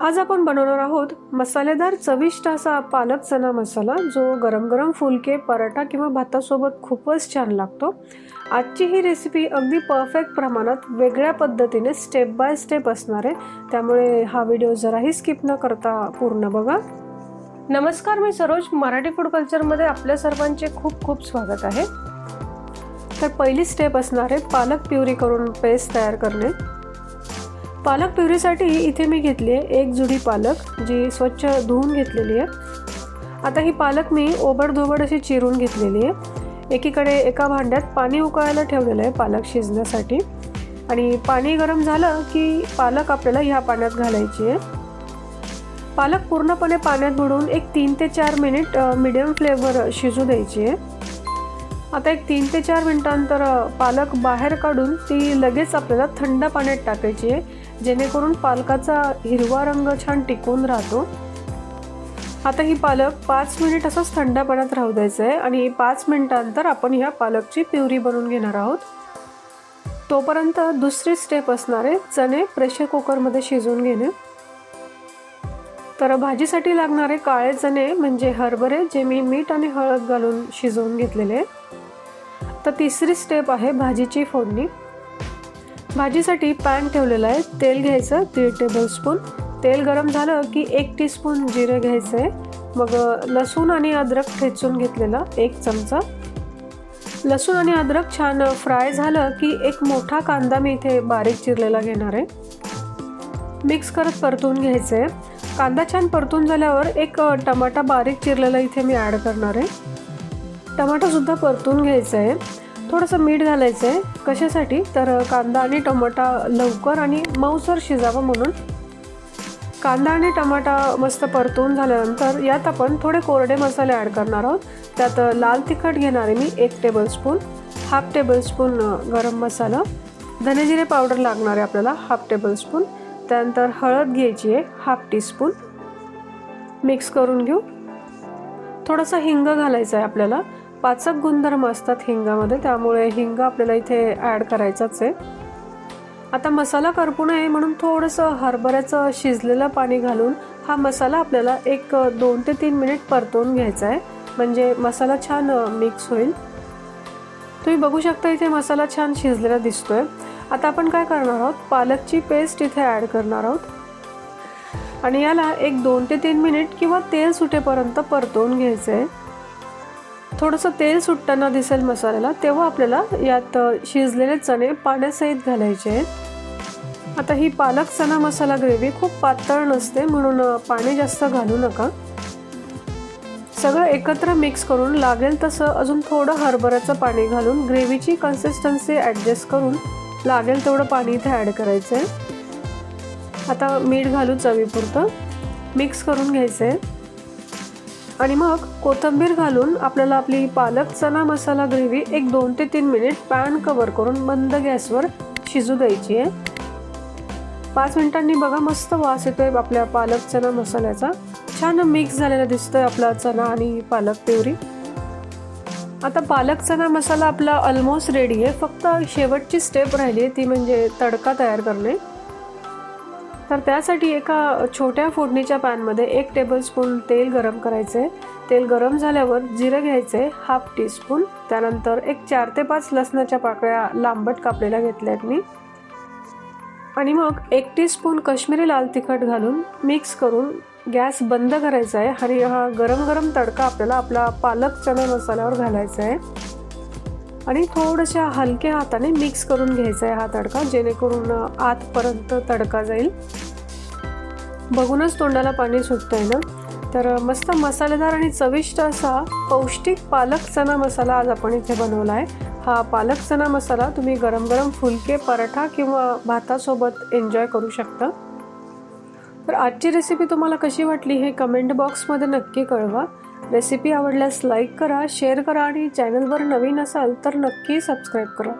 आज आपण बनवणार आहोत मसालेदार चविष्ट असा पालक चना मसाला, जो गरम गरम फुलके, पराठा किंवा भातासोबत खूपच छान लागतो। आजची ही रेसिपी अगदी परफेक्ट प्रमाणात वेगळ्या पद्धतीने स्टेप बाय स्टेप असणार आहे, त्यामुळे हा व्हिडिओ जराही स्किप न करता पूर्ण बघा। नमस्कार, मी सरोज, मराठी फूड कल्चरमध्ये आपल्या सर्वांचे खूप खूप स्वागत आहे। तर पहिली स्टेप असणार आहे पालक प्युरी करून पेस्ट तयार करणे। पालक प्युरीसाठी इथे मी घेतली आहे एक जुडी पालक, जी स्वच्छ धुवून घेतलेली आहे। आता ही पालक मी ओबडधोबड अशी चिरून घेतलेली आहे। एकीकडे एका भांड्यात पाणी उकळायला ठेवलेलं आहे पालक शिजण्यासाठी, आणि पाणी गरम झालं की पालक आपल्याला ह्या पाण्यात घालायची आहे। पालक पूर्णपणे पाण्यात बुडवून एक 3 ते 4 मिनिट मीडियम फ्लेमवर शिजू द्यायची आहे। आता एक 3 ते 4 मिनिटांनंतर पालक बाहेर काढून ती लगेच आपल्याला थंड पाण्यात टाकायची आहे, जेणेकरून पालकाचा हिरवा रंग छान टिकून राहतो। आता ही पालक 5 मिनिट असंच थंड पाण्यात राहू द्यायचं आहे, आणि 5 मिनिटांनंतर आपण ह्या पालकची प्युरी बनवून घेणार आहोत। तोपर्यंत दुसरी स्टेप असणार आहे चणे प्रेशर कुकरमध्ये शिजवून घेणे। तर भाजीसाठी लागणारे काळे चणे म्हणजे हरभरे, जे मी मीठ आणि हळद घालून शिजवून घेतलेले आहे। तर तिसरी स्टेप आहे भाजीची फोडणी। भाजीसाठी पॅन ठेवलेला आहे, तेल घ्यायचं 1.5 टेबलस्पून। तेल गरम झालं की 1 टीस्पून जिरे घ्यायचं आहे। मग लसूण आणि अद्रक ठेचून घेतलेला 1 चमचा। लसूण आणि अद्रक छान फ्राय झालं की एक मोठा कांदा मी इथे बारीक चिरलेला घेणार आहे। मिक्स करत परतून घ्यायचं आहे। कांदा छान परतून झाल्यावर एक टमाटा बारीक चिरलेला इथे मी ॲड करणार आहे। टमाटा सुद्धा परतून घ्यायचं आहे। थोडंसं मीठ घालायचं आहे, कशासाठी तर कांदा आणि टमाटा लवकर आणि मऊसर शिजावं म्हणून। कांदा आणि टमाटा मस्त परतून झाल्यानंतर यात आपण थोडे कोरडे मसाले ॲड करणार आहोत। त्यात लाल तिखट घेणार आहे मी 1 टेबलस्पून, 1/2 टेबलस्पून गरम मसाला, धने-जिरे पावडर लागणार आहे आपल्याला 1/2 टेबलस्पून। त्यानंतर हळद घ्यायची आहे 1/2 टीस्पून। मिक्स करून घेऊ। थोडासा हिंग घालायचा आहे आपल्याला, पाचक गुणधर्म असतात हिंगामध्ये, त्यामुळे हिंग आपल्याला इथे ॲड करायचाच आहे। आता मसाला करपू नये म्हणून थोडंसं हरभऱ्याचं शिजलेलं पाणी घालून हा मसाला आपल्याला एक 2 ते 3 मिनिट परतवून घ्यायचा आहे, म्हणजे मसाला छान मिक्स होईल। तुम्ही बघू शकता इथे मसाला छान शिजलेला दिसतोय। आता आपण काय करणार आहोत, पालकची पेस्ट इथे ॲड करणार आहोत, आणि याला एक 2 ते 3 मिनिट किंवा तेल सुटेपर्यंत परतवून घ्यायचं आहे। थोडंसं तेल सुटताना दिसेल मसाल्याला, तेव्हा आपल्याला यात शिजलेले चणे पाण्यासहित घालायचे आहेत। आता ही पालक चना मसाला ग्रेव्ही खूप पातळ नसते, म्हणून पाणी जास्त घालू नका। सगळं एकत्र मिक्स करून लागेल तसं अजून थोडं हरभऱ्याचं पाणी घालून ग्रेव्हीची कन्सिस्टन्सी ॲडजस्ट करून लागेल तेवढं पाणी इथे ॲड करायचं आहे। आता मीठ घालू चवीपुरतं, मिक्स करून घ्यायचं आहे, आणि मग कोथिंबीर घालून आपल्याला आपली पालक चना मसाला ग्रेव्ही एक 2 ते 3 मिनिट पॅन कव्हर करून मंद गॅसवर शिजू द्यायची आहे। 5 मिनिटांनी बघा मस्त वास येतोय आपल्या पालक चना मसाल्याचा, छान मिक्स झालेला दिसतोय आपला चना आणि पालक प्युरी। आता पालक चना मसाला आपला ऑलमोस्ट रेडी आहे, फक्त शेवटची स्टेप राहिली आहे, ती म्हणजे तडका तयार करणे। तर त्यासाठी एका छोट्या फोडणीच्या पॅनमध्ये 1 टेबलस्पून तेल गरम करायचं आहे। तेल गरम झाल्यावर जिरे घ्यायचे 1/2 टीस्पून, त्यानंतर एक 4 ते 5 लसणाच्या पाकळ्या लांबट कापलेल्या घेतल्या आहेत मी, आणि मग 1 टीस्पून काश्मीरी लाल तिखट घालून मिक्स करून गॅस बंद करायचा आहे, आणि हा गरम गरम तडका आपल्याला आपला पालक चना मसाल्यावर घालायचा आहे, आणि थोड्याशा हलक्या हाताने मिक्स करून घ्यायचा आहे हा तडका, जेणेकरून आतपर्यंत तडका जाईल। बघूनच तोंडाला पाणी सुटतंय ना। तर मस्त मसालेदार आणि चविष्ट असा पौष्टिक पालक चना मसाला आज आपण इथे बनवला आहे। हा पालक चना मसाला तुम्ही गरम गरम फुलके, पराठा किंवा भातासोबत एन्जॉय करू शकता। तर आजची रेसिपी तुम्हाला कशी वाटली हे कमेंट बॉक्समध्ये नक्की कळवा। रेसिपी आवडल्यास लाईक करा, शेअर करा, आणि चॅनलवर नवीन असाल तर नक्की सबस्क्राईब करा।